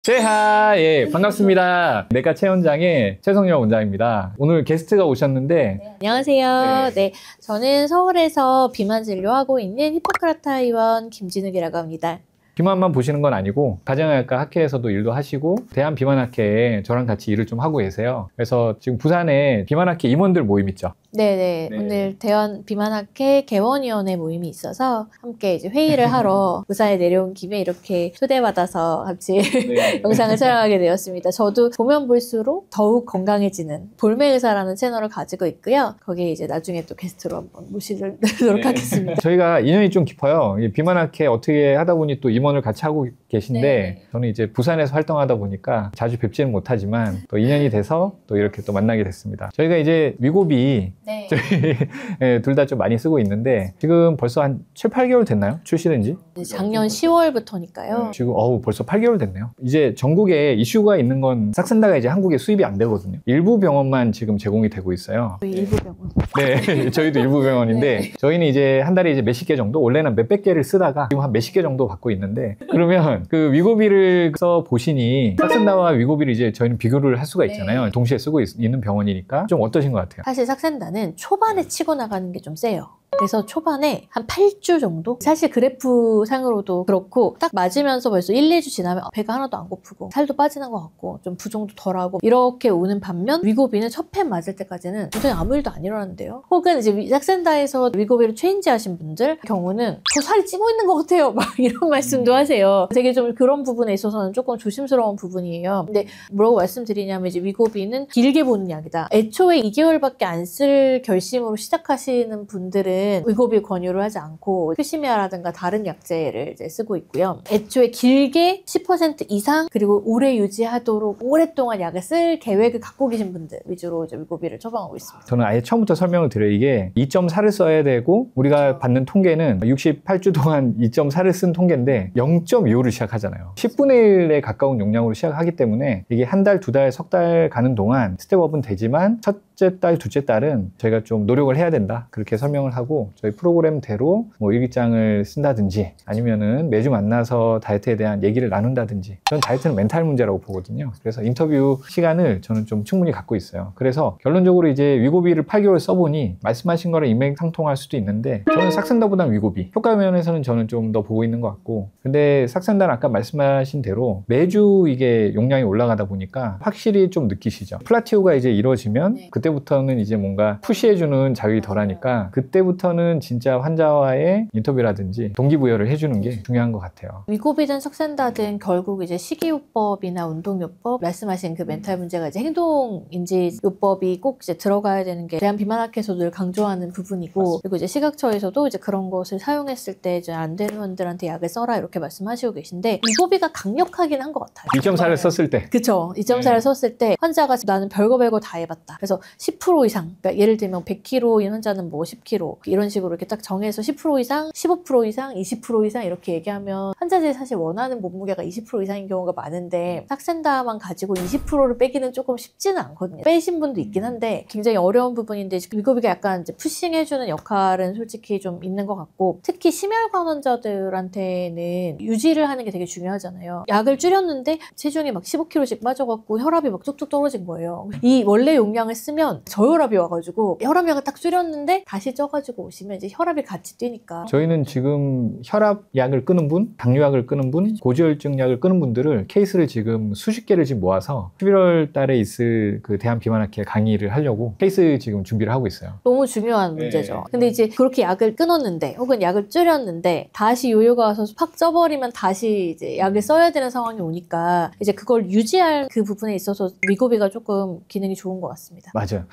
제하, 예, 반갑습니다. 내과 최원장의 최성열 원장입니다. 오늘 게스트가 오셨는데. 네, 안녕하세요. 네, 저는 서울에서 비만 진료하고 있는 히포크라타 의원 김진욱이라고 합니다. 비만만 보시는 건 아니고 가정의학과 학회에서도 일도 하시고 대한비만학회에 저랑 같이 일을 좀 하고 계세요. 그래서 지금 부산에 비만학회 임원들 모임 있죠? 네네. 오늘 대한비만학회 개원위원회 모임이 있어서 함께 이제 회의를 하러 부산에 내려온 김에 이렇게 초대받아서 같이 영상을 촬영하게 되었습니다. 저도 보면 볼수록 더욱 건강해지는 볼메의사라는 채널을 가지고 있고요. 거기에 이제 나중에 또 게스트로 한번 모시도록 하겠습니다. 저희가 인연이 좀 깊어요. 비만학회 어떻게 하다 보니 또 임원을 같이 하고 계신데 저는 이제 부산에서 활동하다 보니까 자주 뵙지는 못하지만 또 인연이 돼서 또 이렇게 또 만나게 됐습니다. 저희가 이제 위고비 저희 둘 다 좀 많이 쓰고 있는데 지금 벌써 한 7, 8개월 됐나요? 출시된 지? 작년 10월부터니까요. 지금 벌써 8개월 됐네요. 이제 전국에 이슈가 있는 건 싹센다가 이제 한국에 수입이 안 되거든요. 일부 병원만 지금 제공이 되고 있어요. 저희 일부 병원. 네, 저희도 일부 병원인데 저희는 이제 한 달에 이제 몇십 개 정도, 원래는 몇백 개를 쓰다가 지금 한 몇십 개 정도 받고 있는데 그러면 그 위고비를 써 보시니 싹센다와 위고비를 이제 저희는 비교를 할 수가 있잖아요. 동시에 쓰고 있는 병원이니까 좀 어떠신 것 같아요? 사실 싹센다는 초반에 치고 나가는 게 좀 세요. 그래서 초반에 한 8주 정도? 사실 그래프 상으로도 그렇고 딱 맞으면서 벌써 1, 2주 지나면 배가 하나도 안 고프고 살도 빠지는 것 같고 좀 부종도 덜하고 이렇게 오는 반면 위고비는 첫 펜 맞을 때까지는 굉장히 아무 일도 안 일어나는데요. 혹은 이제 싹센다에서 위고비를 체인지 하신 분들 경우는 저 살이 찌고 있는 것 같아요. 막 이런 말씀도 하세요. 되게 좀 그런 부분에 있어서는 조금 조심스러운 부분이에요. 근데 뭐라고 말씀드리냐면 이제 위고비는 길게 보는 약이다. 애초에 2개월밖에 안 쓸 결심으로 시작하시는 분들은 위고비 권유를 하지 않고 퓨시미아라든가 다른 약제를 이제 쓰고 있고요. 애초에 길게 10% 이상 그리고 오래 유지하도록 오랫동안 약을 쓸 계획을 갖고 계신 분들 위주로 이제 위고비를 처방하고 있습니다. 저는 아예 처음부터 설명을 드려요. 이게 2.4를 써야 되고 우리가 받는 통계는 68주 동안 2.4를 쓴 통계인데 0.25를 시작하잖아요. 10분의 1에 가까운 용량으로 시작하기 때문에 이게 한 달, 두 달, 석 달 가는 동안 스텝업은 되지만 첫째 달, 둘째 달은 저희가 좀 노력을 해야 된다. 그렇게 설명을 하고 저희 프로그램대로 뭐 일기장을 쓴다든지 아니면은 매주 만나서 다이어트에 대한 얘기를 나눈다든지 저는 다이어트는 멘탈 문제라고 보거든요. 그래서 인터뷰 시간을 저는 좀 충분히 갖고 있어요. 그래서 결론적으로 이제 위고비를 8개월 써보니 말씀하신 거랑 일맥상통할 수도 있는데 저는 싹센다보다는 위고비 효과 면에서는 저는 좀 더 보고 있는 것 같고 근데 싹센다는 아까 말씀하신 대로 매주 이게 용량이 올라가다 보니까 확실히 좀 느끼시죠. 플라티오가 이제 이루어지면 그때부터는 이제 뭔가 푸시해주는 자극이 덜하니까 그때부터는 진짜 환자와의 인터뷰라든지 동기부여를 해주는 게 중요한 것 같아요. 위고비든 싹센다든 결국 이제 식이요법이나 운동요법 말씀하신 그 멘탈 문제가 이제 행동인지요법이 꼭 이제 들어가야 되는 게 대한비만학회에서 늘 강조하는 부분이고 맞습니다. 그리고 이제 시각처에서도 이제 그런 것을 사용했을 때 이제 안 되는 분들한테 약을 써라 이렇게 말씀하시고 계신데 위고비가 강력하긴 한 것 같아요. 2.4를 썼을 때. 그쵸. 2.4를 썼을 때 환자가 나는 별거 다 해봤다. 그래서 10% 이상 그러니까 예를 들면 100kg인 환자는 뭐 10kg 이런 식으로 이렇게 딱 정해서 10% 이상, 15% 이상, 20% 이상 이렇게 얘기하면 환자들이 사실 원하는 몸무게가 20% 이상인 경우가 많은데 싹센다만 가지고 20%를 빼기는 조금 쉽지는 않거든요. 빼신 분도 있긴 한데 굉장히 어려운 부분인데 위고비가 약간 이제 푸싱해주는 역할은 솔직히 좀 있는 것 같고 특히 심혈관 환자들한테는 유지를 하는 게 되게 중요하잖아요. 약을 줄였는데 체중이 막 15kg씩 빠져갖고 혈압이 막 뚝뚝 떨어진 거예요. 이 원래 용량을 쓰면 저혈압이 와가지고 혈압약을 딱 줄였는데 다시 쪄가지고 오시면 이제 혈압이 같이 뛰니까 저희는 지금 혈압약을 끊은 분, 당뇨약을 끊은 분, 고지혈증약을 끊은 분들을 케이스를 지금 수십 개를 지금 모아서 11월 달에 있을 그 대한비만학회 강의를 하려고 케이스 지금 준비를 하고 있어요. 너무 중요한 문제죠. 근데 이제 그렇게 약을 끊었는데 혹은 약을 줄였는데 다시 요요가 와서 팍 쪄버리면 다시 이제 약을 써야 되는 상황이 오니까 이제 그걸 유지할 그 부분에 있어서 위고비가 조금 기능이 좋은 것 같습니다. 맞아요.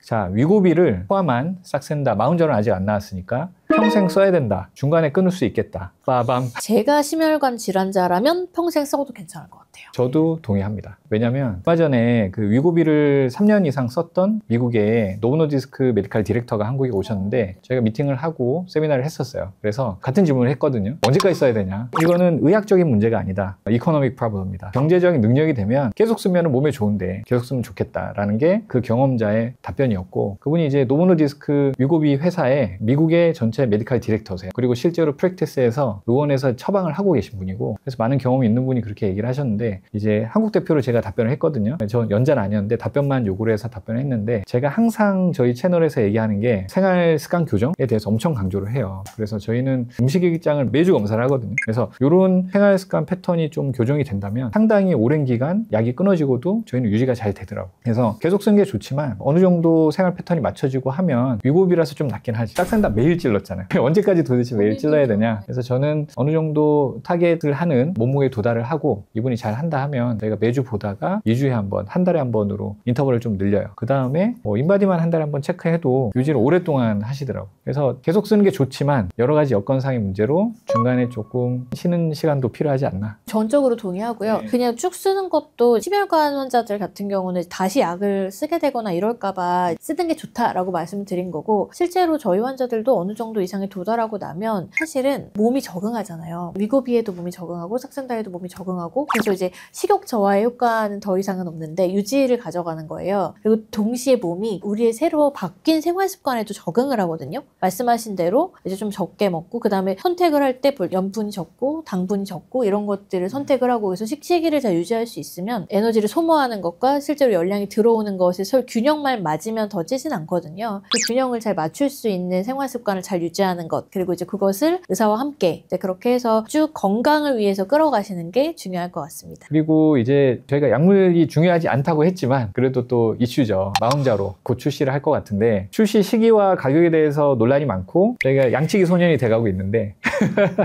자, 위고비를 포함한 싹센다 마운저는 아직 안 나왔으니까 평생 써야 된다. 중간에 끊을 수 있겠다. 빠밤. 제가 심혈관 질환자라면 평생 써도 괜찮을 것 같아요. 저도 동의합니다. 왜냐면 얼마 전에 그 위고비를 3년 이상 썼던 미국의 노브노디스크 메디칼 디렉터가 한국에 오셨는데 저희가 미팅을 하고 세미나를 했었어요. 그래서 같은 질문을 했거든요. 언제까지 써야 되냐? 이거는 의학적인 문제가 아니다. 이코노믹 프로블럼이다. 경제적인 능력이 되면 계속 쓰면 몸에 좋은데 계속 쓰면 좋겠다라는 게 그 경험자의 답변이었고 그분이 이제 노브노디스크 위고비 회사에 미국의 전체 전체 메디컬 디렉터세요. 그리고 실제로 프랙티스에서 의원에서 처방을 하고 계신 분이고, 그래서 많은 경험이 있는 분이 그렇게 얘기를 하셨는데, 이제 한국 대표로 제가 답변을 했거든요. 저 연자는 아니었는데 답변만 요구를 해서 답변을 했는데, 제가 항상 저희 채널에서 얘기하는 게 생활 습관 교정에 대해서 엄청 강조를 해요. 그래서 저희는 음식일장을 매주 검사를 하거든요. 그래서 이런 생활 습관 패턴이 좀 교정이 된다면 상당히 오랜 기간 약이 끊어지고도 저희는 유지가 잘 되더라고요. 그래서 계속 쓰는 게 좋지만 어느 정도 생활 패턴이 맞춰지고 하면 위고비라서 좀 낫긴 하지. 싹센다 매일 찔렀잖아요. 언제까지 도대체 매일 찔러야 되냐. 그래서 저는 어느 정도 타겟을 하는 몸무게에 도달을 하고 이분이 잘 한다 하면 저희가 매주 보다가 2주에 한 번, 한 달에 한 번으로 인터벌을 좀 늘려요. 그 다음에 뭐 인바디만 한 달에 한 번 체크해도 유지를 오랫동안 하시더라고요. 그래서 계속 쓰는 게 좋지만 여러 가지 여건상의 문제로 중간에 조금 쉬는 시간도 필요하지 않나. 전적으로 동의하고요. 네. 그냥 쭉 쓰는 것도 심혈관 환자들 같은 경우는 다시 약을 쓰게 되거나 이럴까봐 쓰는 게 좋다라고 말씀드린 거고, 실제로 저희 환자들도 어느 정도 이상에 도달하고 나면 사실은 몸이 적응하잖아요. 위고비에도 몸이 적응하고 삭센다에도 몸이 적응하고, 그래서 이제 식욕 저하의 효과는 더 이상은 없는데 유지를 가져가는 거예요. 그리고 동시에 몸이 우리의 새로 바뀐 생활 습관에도 적응을 하거든요. 말씀하신 대로 이제 좀 적게 먹고, 그 다음에 선택을 할 때 염분이 적고 당분이 적고 이런 것들을 선택을 하고, 그래서 식시기를 잘 유지할 수 있으면 에너지를 소모하는 것과 실제로 열량이 들어오는 것의 서로 균형만 맞으면 더 찌진 않거든요. 그 균형을 잘 맞출 수 있는 생활 습관을 잘 유지하는 것, 그리고 이제 그것을 의사와 함께 이제 그렇게 해서 쭉 건강을 위해서 끌어가시는 게 중요할 것 같습니다. 그리고 이제 저희가 약물이 중요하지 않다고 했지만 그래도 또 이슈죠. 마흔자로 곧 출시를 할 것 같은데, 출시 시기와 가격에 대해서 논란이 많고 저희가 양치기 소년이 돼가고 있는데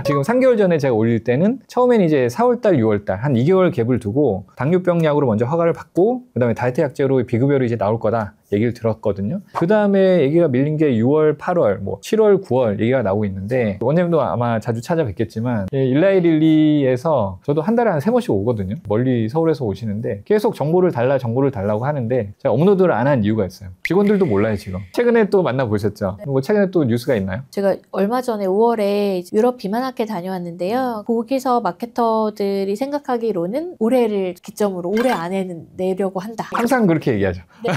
지금 3개월 전에 제가 올릴 때는 처음엔 이제 4월달, 6월달 한 2개월 갭을 두고 당뇨병 약으로 먼저 허가를 받고 그 다음에 다이어트 약제로 비급여로 이제 나올 거다 얘기를 들었거든요. 그 다음에 얘기가 밀린 게 6월, 8월, 뭐 7월, 9월 얘기가 나오고 있는데, 원장님도 아마 자주 찾아뵙겠지만 일라이릴리에서 저도 한 달에 한 3번씩 오거든요. 멀리 서울에서 오시는데 계속 정보를 달라고 하는데 제가 업로드를 안 한 이유가 있어요. 직원들도 몰라요 지금. 최근에 또 만나보셨죠? 뭐 최근에 또 뉴스가 있나요? 제가 얼마 전에 5월에 유럽 비만학회 다녀왔는데요. 거기서 마케터들이 생각하기로는 올해를 기점으로 올해 안에는 내려고 한다. 항상 그렇게 얘기하죠. 네.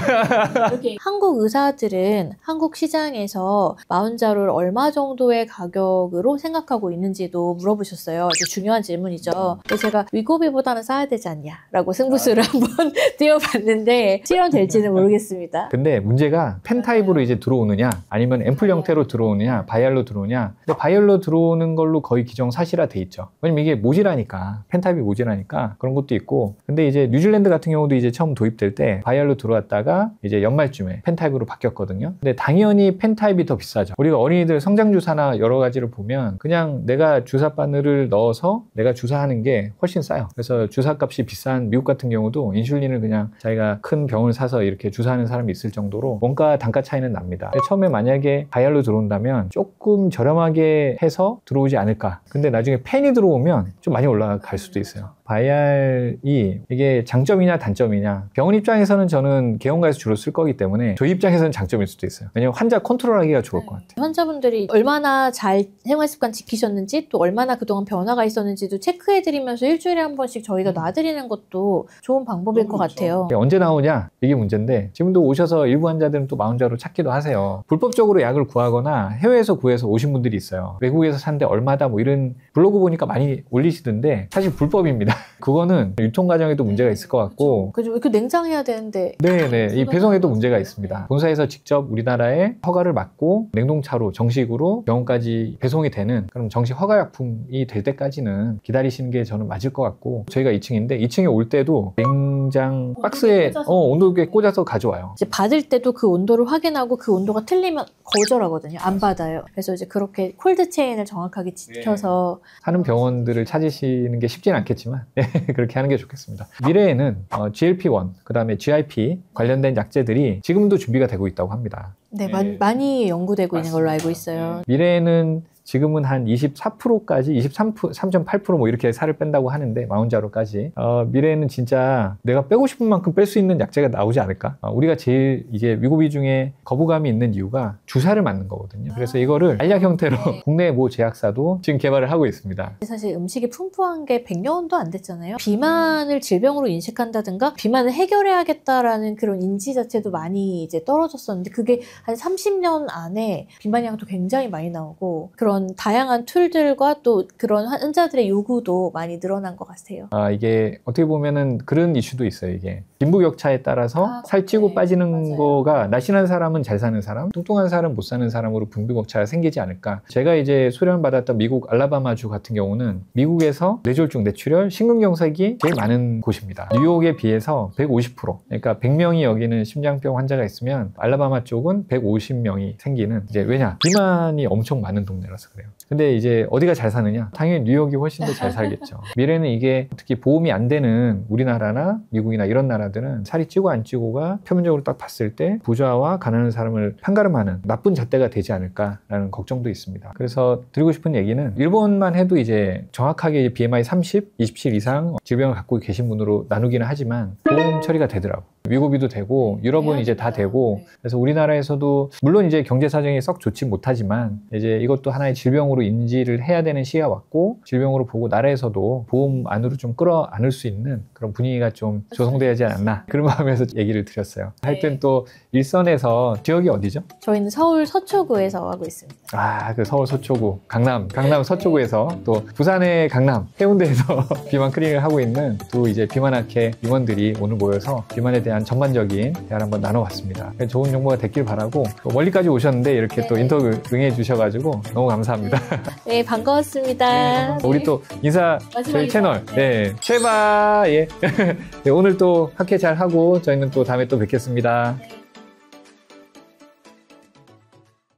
이렇게 한국 의사들은 한국 시장에서 마흔자루를 얼마 정도의 가격으로 생각하고 있는지도 물어보셨어요. 이제 중요한 질문이죠. 그래서 제가 위고비보다는 싸야 되지 않냐라고 승부수를 한번 띄워봤는데 실현될지는 모르겠습니다. 근데 문제가 펜 타입으로 이제 들어오느냐 아니면 앰플 형태로 들어오느냐 바이알로 들어오냐. 근데 바이알로 들어오는 걸로 거의 기정사실화 돼 있죠. 왜냐면 이게 모질하니까, 펜 타입이 모질하니까 그런 것도 있고. 근데 이제 뉴질랜드 같은 경우도 이제 처음 도입될 때 바이알로 들어왔다가 이제 연말쯤에 펜 타입으로 바뀌었거든요. 근데 당연히 펜 타입이 더 비싸죠. 우리가 어린이들 성장 주사나 여러 가지를 보면 그냥 내가 주사 바늘을 넣어서 내가 주사하는 게 훨씬 싸요. 그래서 주사값이 비싼 미국 같은 경우도 인슐린을 그냥 자기가 큰 병을 사서 이렇게 주사하는 사람이 있을 정도로 원가 단가 차이는 납니다. 처음에 만약에 바이알로 들어온다면 조금 저렴하게 해서 들어오지 않을까. 근데 나중에 펜이 들어오면 좀 많이 올라갈 수도 있어요. 바이알이 이게 장점이냐 단점이냐, 병원 입장에서는 저는 개원가에서 주로 쓸 거기 때문에 저희 입장에서는 장점일 수도 있어요. 왜냐면 환자 컨트롤하기가 좋을 것 같아요. 환자분들이 얼마나 잘 생활습관 지키셨는지, 또 얼마나 그동안 변화가 있었는지도 체크해드리면서 일주일에 한 번씩 저희가 놔드리는 것도 좋은 방법일 것 같아요. 언제 나오냐 이게 문제인데, 지금도 오셔서 일부 환자들은 또 마흔자로 찾기도 하세요. 불법적으로 약을 구하거나 해외에서 구해서 오신 분들이 있어요. 외국에서 산데 얼마다 뭐 이런 블로그 보니까 많이 올리시던데 사실 불법입니다. 그거는 유통 과정에도 문제가 있을 것 같고. 그죠? 이렇게 냉장해야 되는데. 네네. 이 배송에도 문제가 있습니다. 본사에서 직접 우리나라에 허가를 받고 냉동차로 정식으로 병원까지 배송이 되는, 그럼 정식 허가약품이 될 때까지는 기다리시는 게 저는 맞을 것 같고, 저희가 2층인데 2층에 올 때도 냉장 박스에 온도계 꽂아서 가져와요. 이제 받을 때도 그 온도를 확인하고 그 온도가 틀리면 거절하거든요. 안 받아요. 그래서 이제 그렇게 콜드 체인을 정확하게 지켜서 하는 병원들을 찾으시는 게 쉽지는 않겠지만 그렇게 하는 게 좋겠습니다. 미래에는 GLP-1, 그 다음에 GIP 관련된 약제들이 지금도 준비가 되고 있다고 합니다. 많이 연구되고 있는 걸로 알고 있어요. 미래에는 지금은 한 24%까지 23.8% 뭐 이렇게 살을 뺀다고 하는데 마운자로까지 미래에는 진짜 내가 빼고 싶은 만큼 뺄 수 있는 약제가 나오지 않을까? 우리가 제일 이제 위고비 중에 거부감이 있는 이유가 주사를 맞는 거거든요. 그래서 이거를 알약 형태로 국내 모 제약사도 지금 개발을 하고 있습니다. 사실 음식이 풍부한 게 100년도 안 됐잖아요. 비만을 질병으로 인식한다든가 비만을 해결해야겠다라는 그런 인지 자체도 많이 이제 떨어졌었는데 그게 한 30년 안에 비만량도 굉장히 많이 나오고 그런 다양한 툴들과 또 그런 환자들의 요구도 많이 늘어난 것 같아요. 이게 어떻게 보면은 그런 이슈도 있어요. 이게 빈부격차에 따라서 살찌고 네, 빠지는 맞아요. 거가 날씬한 사람은 잘 사는 사람, 뚱뚱한 사람 못 사는 사람으로 빈부격차가 생기지 않을까. 제가 이제 수련받았던 미국 알라바마주 같은 경우는 미국에서 뇌졸중, 뇌출혈, 심근경색이 제일 많은 곳입니다. 뉴욕에 비해서 150%. 그러니까 100명이 여기는 심장병 환자가 있으면 알라바마 쪽은 150명이 생기는 이제 왜냐? 비만이 엄청 많은 동네라서 그래요. 근데 이제 어디가 잘 사느냐? 당연히 뉴욕이 훨씬 더 잘 살겠죠. 미래는 이게 특히 보험이 안 되는 우리나라나 미국이나 이런 나라들은 살이 찌고 안 찌고가 표면적으로 딱 봤을 때 부자와 가난한 사람을 판가름하는 나쁜 잣대가 되지 않을까라는 걱정도 있습니다. 그래서 드리고 싶은 얘기는 일본만 해도 이제 정확하게 BMI 30, 27 이상 질병을 갖고 계신 분으로 나누기는 하지만 보험 처리가 되더라고. 위고비도 되고 유럽은 이제 다 되고 그래서 우리나라에서도 물론 이제 경제 사정이 썩 좋지 못하지만 이제 이것도 하나의 질병으로 인지를 해야 되는 시기가 왔고 질병으로 보고 나라에서도 보험 안으로 좀 끌어안을 수 있는 그런 분위기가 좀 조성되지 않았나 그런 마음에서 얘기를 드렸어요. 하여튼 또 일선에서 지역이 어디죠? 저희는 서울 서초구에서 하고 있습니다. 그 서울 서초구, 강남 서초구에서 또 부산의 강남, 해운대에서 비만 클리닉을 하고 있는 두 이제 비만학회 임원들이 오늘 모여서 비만에 대한 전반적인 대화를 한번 나눠봤습니다. 좋은 정보가 됐길 바라고 멀리까지 오셨는데 이렇게 또 인터뷰 응해주셔가지고 너무 감사합니다. 네, 반가웠습니다. 우리 또 인사 저희 채널 쉐바 네, 오늘 또 학회 잘 하고 저희는 또 다음에 또 뵙겠습니다.